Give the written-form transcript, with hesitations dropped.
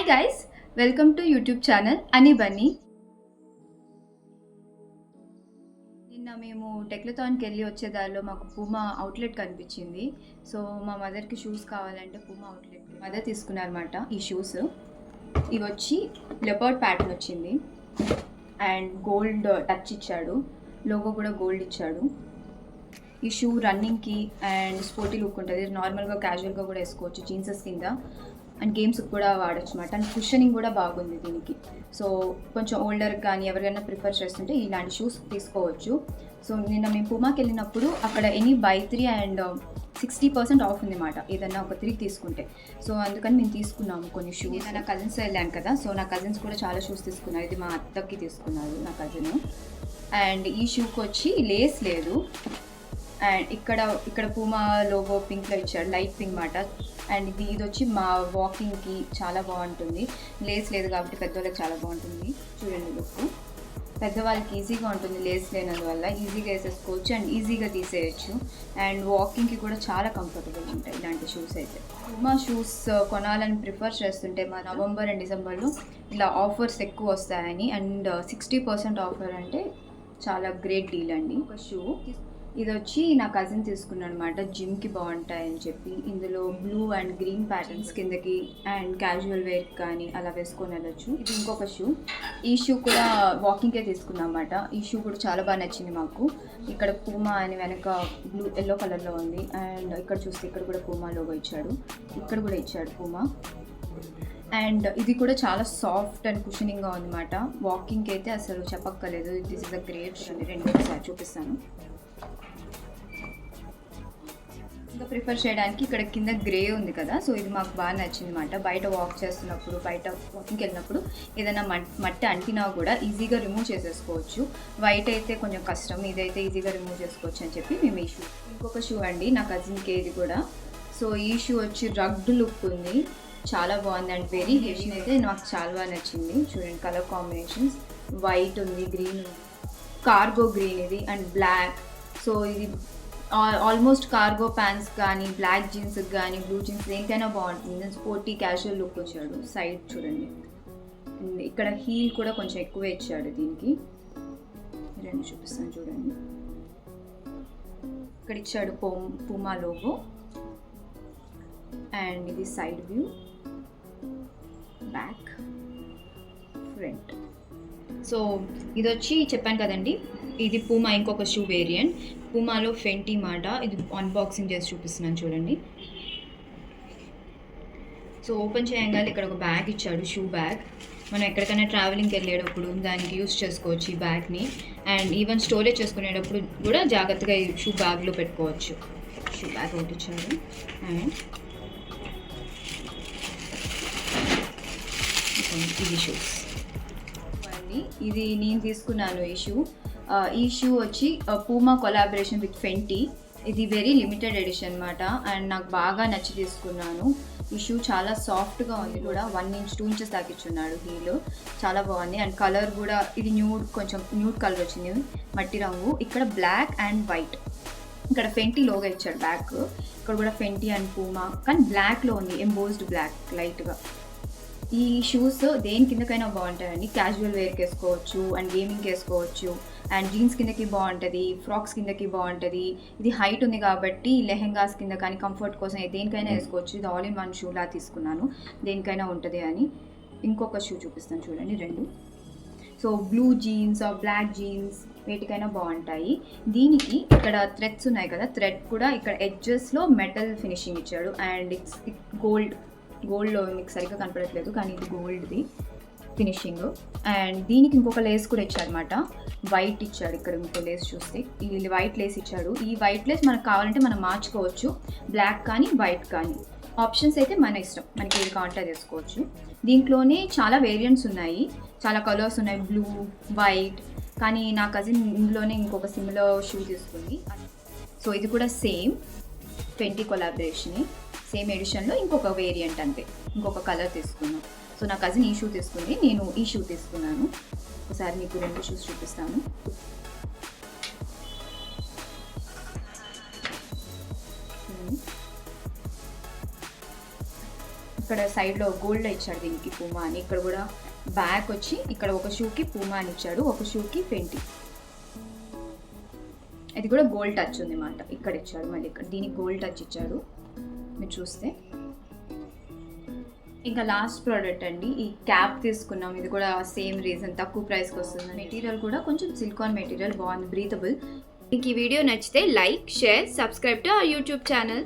Hi guys, welcome to YouTube channel అని బన్నీ. నిన్న మేము టెక్లథాన్కి వెళ్ళి వచ్చే దారిలో మాకు పూమా అవుట్లెట్ కనిపించింది. సో మా మదర్కి షూస్ కావాలంటే పూమా అవుట్లెట్ మదర్ తీసుకున్నారన్నమాట. ఈ షూస్ ఇవి వచ్చి లెపర్డ్ ప్యాటర్న్ వచ్చింది అండ్ గోల్డ్ టచ్ ఇచ్చాడు, లోగో కూడా గోల్డ్ ఇచ్చాడు. ఈ షూ రన్నింగ్కి అండ్ స్పోర్టీ లుక్ ఉంటుంది, నార్మల్గా క్యాజువల్గా కూడా వేసుకోవచ్చు జీన్సెస్ కింద అండ్ గేమ్స్కి కూడా వాడచ్చు అనమాట. అండ్ కుషనింగ్ కూడా బాగుంది దీనికి. సో కొంచెం ఓల్డర్ కానీ ఎవరికైనా ప్రిఫర్ చేస్తుంటే ఇలాంటి షూస్ తీసుకోవచ్చు. సో నిన్న మేము పూమాకి వెళ్ళినప్పుడు అక్కడ ఎనీ బై 3 అండ్ 60% ఆఫ్ ఉంది అన్నమాట, ఏదన్నా ఒక 3 తీసుకుంటే. సో అందుకని మేము తీసుకున్నాము కొన్ని షూస్. నా కజిన్స్ వెళ్ళాను కదా, సో నా కజిన్స్ కూడా చాలా షూస్ తీసుకున్నారు. ఇది మా అత్తకి తీసుకున్నారు నా కజిన్. అండ్ ఈ షూకి వచ్చి లేస్ లేదు అండ్ ఇక్కడ పూమా లోగో పింక్లో ఇచ్చాడు, లైట్ పింక్ మాట. అండ్ ఇది వచ్చి మా వాకింగ్కి చాలా బాగుంటుంది. లేస్ లేదు కాబట్టి పెద్దవాళ్ళకి చాలా బాగుంటుంది. చూడండి లుక్, పెద్దవాళ్ళకి ఈజీగా ఉంటుంది లేస్ లేనందువల్ల. ఈజీగా వేసేసుకోవచ్చు అండ్ ఈజీగా తీసేయచ్చు. అండ్ వాకింగ్కి కూడా చాలా కంఫర్టబుల్ ఉంటాయి ఇలాంటి షూస్ అయితే. పూమా షూస్ కొనాలని ప్రిఫర్ చేస్తుంటే మా నవంబర్ అండ్ డిసెంబర్లో ఇలా ఆఫర్స్ ఎక్కువ వస్తాయని. అండ్ 60% ఆఫర్ అంటే చాలా గ్రేట్ డీల్ అండి. ఒక షూ ఇది వచ్చి నా కజిన్ తీసుకున్నాడు అనమాట, జిమ్కి బాగుంటాయని చెప్పి. ఇందులో బ్లూ అండ్ గ్రీన్ ప్యాటర్న్స్ కిందకి అండ్ క్యాజువల్ వేర్ కానీ అలా వేసుకొని వెళ్ళొచ్చు. ఇది ఇంకొక షూ. ఈ షూ కూడా వాకింగ్కే తీసుకున్నాం అన్నమాట. ఈ షూ కూడా చాలా బాగా నచ్చింది మాకు. ఇక్కడ పూమా అని వెనక ఎల్లో కలర్లో ఉంది అండ్ ఇక్కడ చూస్తే ఇక్కడ కూడా పూమా లోగో ఇచ్చాడు, ఇక్కడ కూడా ఇచ్చాడు పూమా. అండ్ ఇది కూడా చాలా సాఫ్ట్ అండ్ కుషనింగ్గా ఉందన్నమాట. వాకింగ్కి అయితే అసలు చెప్పక్కర్లేదు. This is a great shoe. రెండు ఒకసారి చూపిస్తాను. ఇంకా ప్రిఫర్ చేయడానికి ఇక్కడ కింద గ్రే ఉంది కదా, సో ఇది మాకు బాగా నచ్చింది అనమాట. బయట వాక్ చేస్తున్నప్పుడు, బయట వాకింగ్కి వెళ్ళినప్పుడు ఏదైనా మట్టి అంటినా కూడా ఈజీగా రిమూవ్ చేసేసుకోవచ్చు. వైట్ అయితే కొంచెం కష్టం, ఇదైతే ఈజీగా రిమూవ్ చేసుకోవచ్చు అని చెప్పి మేము ఈ షూ. ఇంకొక షూ అండి నా కజిన్కి, ఇది కూడా. సో ఈ షూ వచ్చి రగ్డ్ లుక్ ఉంది, చాలా బాగుంది అండ్ వెరీ హెవీ. అయితే నాకు చాలా బాగా నచ్చింది. చూడండి కలర్ కాంబినేషన్స్, వైట్ ఉంది, గ్రీన్ ఉంది, కార్గో గ్రీన్ ఇది అండ్ బ్లాక్. సో ఇది ఆల్మోస్ట్ కార్గో ప్యాంట్స్ కానీ, బ్లాక్ జీన్స్కి కానీ, బ్లూ జీన్స్ దేనికైనా బాగుంటుంది. స్పోర్టీ క్యాజువల్ లుక్ వచ్చాడు. సైడ్ చూడండి, ఇక్కడ హీల్ కూడా కొంచెం ఎక్కువే ఇచ్చాడు దీనికి. రెండు చూపిస్తాను చూడండి. ఇక్కడ ఇచ్చాడు పూమా లోగో అండ్ ఇది side view, back, front. So ఇది వచ్చి చెప్పాను కదండి, ఇది పూమా ఇంకొక షూ వేరియంట్. పూమాలో ఫెంటీ మాట. ఇది అన్బాక్సింగ్ చేసి చూపిస్తున్నాను చూడండి. సో ఓపెన్ చేయగానే ఇక్కడ ఒక బ్యాగ్ ఇచ్చాడు, షూ బ్యాగ్. మనం ఎక్కడికైనా ట్రావెలింగ్కి వెళ్ళేటప్పుడు దానికి యూస్ చేసుకోవచ్చు ఈ బ్యాగ్ని. అండ్ ఈవెన్ స్టోరేజ్ చేసుకునేటప్పుడు కూడా జాగ్రత్తగా ఈ షూ బ్యాగ్లో పెట్టుకోవచ్చు. షూ బ్యాగ్ ఒకటి ఇచ్చాడు. అండ్ ఇది షూస్ అండి. ఇది నేను తీసుకున్నాను ఈ షూ వచ్చి పూమా కొలాబరేషన్ విత్ ఫెంటీ. ఇది వెరీ లిమిటెడ్ ఎడిషన్ అనమాట అండ్ నాకు బాగా నచ్చి తీసుకున్నాను. ఈ షూ చాలా సాఫ్ట్గా ఉంది కూడా, 1 ఇంచ్ 2 ఇంచెస్ తాకిచ్చున్నాడు హీల్. చాలా బాగుంది అండ్ కలర్ కూడా ఇది కొంచెం న్యూడ్ కలర్ వచ్చింది, మట్టి రంగు. ఇక్కడ బ్లాక్ అండ్ వైట్, ఇక్కడ ఫెంటీ లోగా ఇచ్చాడు బ్యాక్. ఇక్కడ కూడా ఫెంటీ అండ్ పూమా కానీ బ్లాక్లో ఉంది, ఎంబోస్డ్ బ్లాక్ లైట్గా. ఈ షూస్ దేని కిందకైనా బాగుంటాయండి. క్యాజువల్ వేర్కి వేసుకోవచ్చు అండ్ గేమింగ్కి వేసుకోవచ్చు అండ్ జీన్స్ కిందకి బాగుంటుంది, ఫ్రాక్స్ కిందకి బాగుంటుంది. ఇది హైట్ ఉంది కాబట్టి లెహెంగాస్ కింద కానీ కంఫర్ట్ కోసం దేనికైనా వేసుకోవచ్చు. ఇది ఆల్ ఇన్ 1 షూలా తీసుకున్నాను, దేనికైనా ఉంటుంది అని. ఇంకొక షూ చూపిస్తాను చూడండి, రెండు. So blue jeans, black jeans వేటికైనా బాగుంటాయి. దీనికి ఇక్కడ థ్రెడ్స్ ఉన్నాయి కదా, థ్రెడ్ కూడా ఇక్కడ ఎడ్జెస్లో మెటల్ ఫినిషింగ్ ఇచ్చాడు అండ్ ఇట్స్ గోల్డ్లో మీకు సరిగ్గా కనపడట్లేదు కానీ ఇది గోల్డ్ది ఫినిషింగ్. అండ్ దీనికి ఇంకొక లేస్ కూడా ఇచ్చారనమాట, వైట్ ఇచ్చాడు. ఇక్కడ ఇంకో లేస్ చూస్తే ఈ వైట్ లేస్ ఇచ్చాడు. ఈ వైట్ లేస్ మనకు కావాలంటే మనం మార్చుకోవచ్చు, బ్లాక్ కానీ వైట్ కానీ. ఆప్షన్స్ అయితే మన ఇష్టం, మనకి ఏది కావాలంటే అది వేసుకోవచ్చు. దీంట్లోనే చాలా వేరియంట్స్ ఉన్నాయి, చాలా కలర్స్ ఉన్నాయి, బ్లూ, వైట్. కానీ నా కజిన్ ఇందులోనే ఇంకొక సిమిలర్ షూ తీసుకుంది. సో ఇది కూడా సేమ్ 20 కొలాబరేషన్, సేమ్ ఎడిషన్లో ఇంకొక వేరియంట్ అంతే, ఇంకొక కలర్ తీసుకున్నాను. సో నా కజిన్ ఈ షూ తీసుకుంది, నేను ఈ షూ తీసుకున్నాను. ఒకసారి మీకు రెండు షూస్ చూపిస్తాను. ఇక్కడ సైడ్లో గోల్డ్ ఇచ్చాడు దీనికి పూమా అని. ఇక్కడ కూడా బ్యాక్ వచ్చి ఇక్కడ ఒక షూకి పూమా అని ఇచ్చాడు, ఒక షూకి ఫెంటీ. ఇది కూడా గోల్డ్ టచ్ ఉంది అన్నమాట. ఇక్కడ ఇచ్చాడు మళ్ళీ, ఇక్కడ దీనికి గోల్డ్ టచ్ ఇచ్చాడు మీరు చూస్తే. ఇంకా లాస్ట్ ప్రోడక్ట్ అండి, ఈ క్యాప్ తీసుకున్నాం. ఇది కూడా సేమ్ రీజన్, తక్కువ ప్రైస్కి వస్తుంది. మెటీరియల్ కూడా కొంచెం సిలికాన్ మెటీరియల్, బాగుంది, బ్రీతబుల్. మీకు ఈ వీడియో నచ్చితే like, share, subscribe to our YouTube channel.